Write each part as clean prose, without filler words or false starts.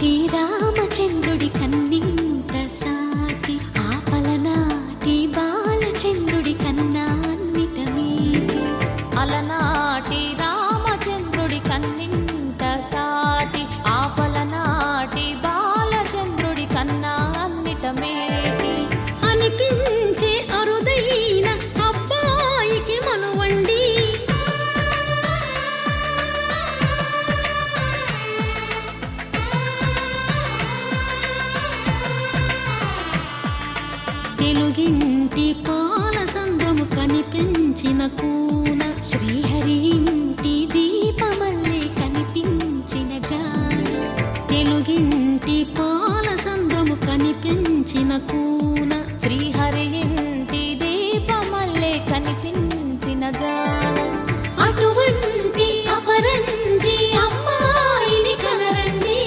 అలనాటి రామచంద్రుడి కన్నింత సాటి ఆపలనాటి బాలచంద్రుడి కన్నా అన్నిట మీటి. అలనాటి రామచంద్రుడి కన్నింత సాటి ఆపలనాటి బాలచంద్రుడి కన్నా అన్నిట మేటి అనిపించే అరుదైన అబ్బాయికి మనువండి. తెలుగింటి పాలసంద్రము కనిపించిన కూన శ్రీహరి ఇంటి దీపమల్లే కనిపించిన జాడ. తెలుగింటి పాలసంద్రము కనిపించిన కూన శ్రీహరి ఇంటి దీపమల్లే కనిపించిన జాడ. అటువంటి అపరంజి అమ్మాయిని కనరండి.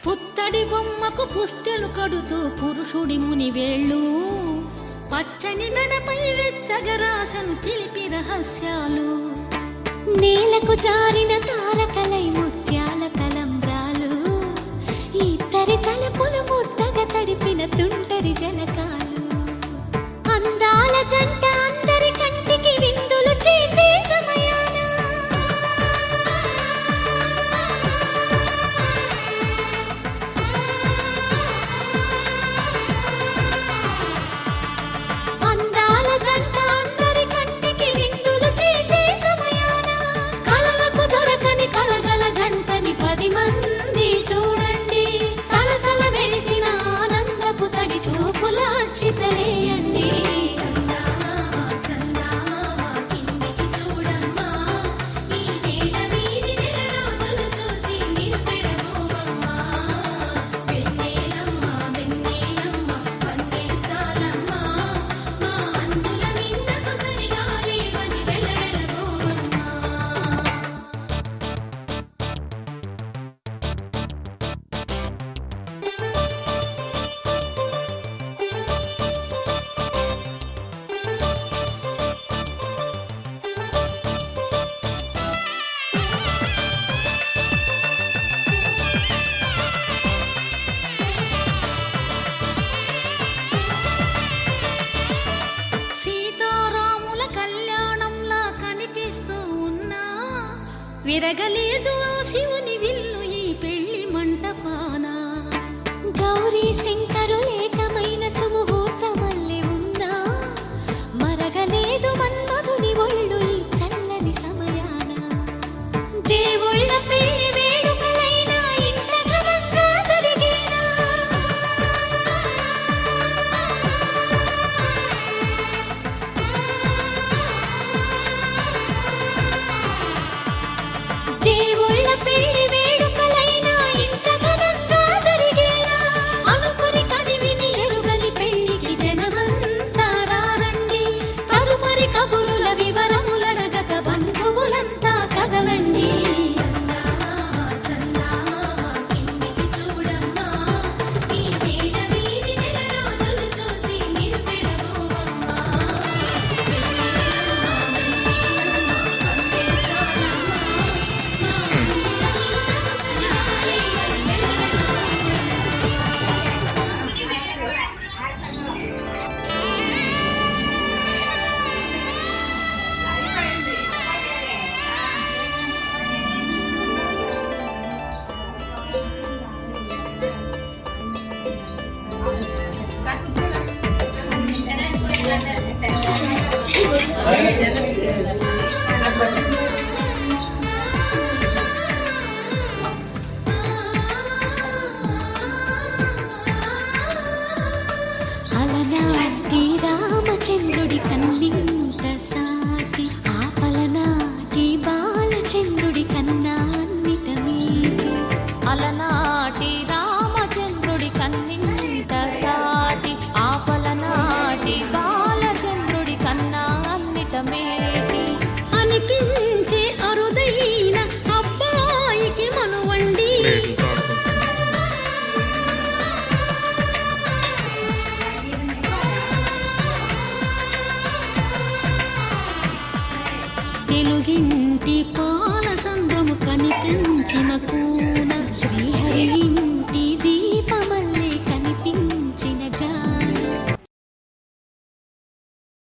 పుత్తడి బొమ్మకు పుస్తెలు కడుతూ పురుషుడి ముని వేళ్ళు పచ్చని మెడపై వెచ్చగరాసను చిలిపి రహస్యాలు. నేలకు జారిన తారకలై ముత్యాల తలంబ్రాలు ఇద్దరి తలపులు ముద్దగా తడిపిన తుంటరి జలకాలు. అందాల జంట అందరి కంటికి విందులు చేసే సమయాన చితలేయండి. సీతారాముల కళ్యాణంలా కనిపిస్తూ ఉన్నా విరగలేదు ఆ శివుని విల్లు ఈ పెళ్లి మంటపాన. గౌరీ శంకరులేకమైన సుముహూర్తమల్లె ఉన్నా మరగలేదు మన్మధుని ఒళ్ళు ఈ చల్లని సమయాన. దేవుళ్ళ పెళ్లి వేడుకలైనా ఇంత ఘనంగా జరిగేనా. దేవుళ్ళ అలనాటి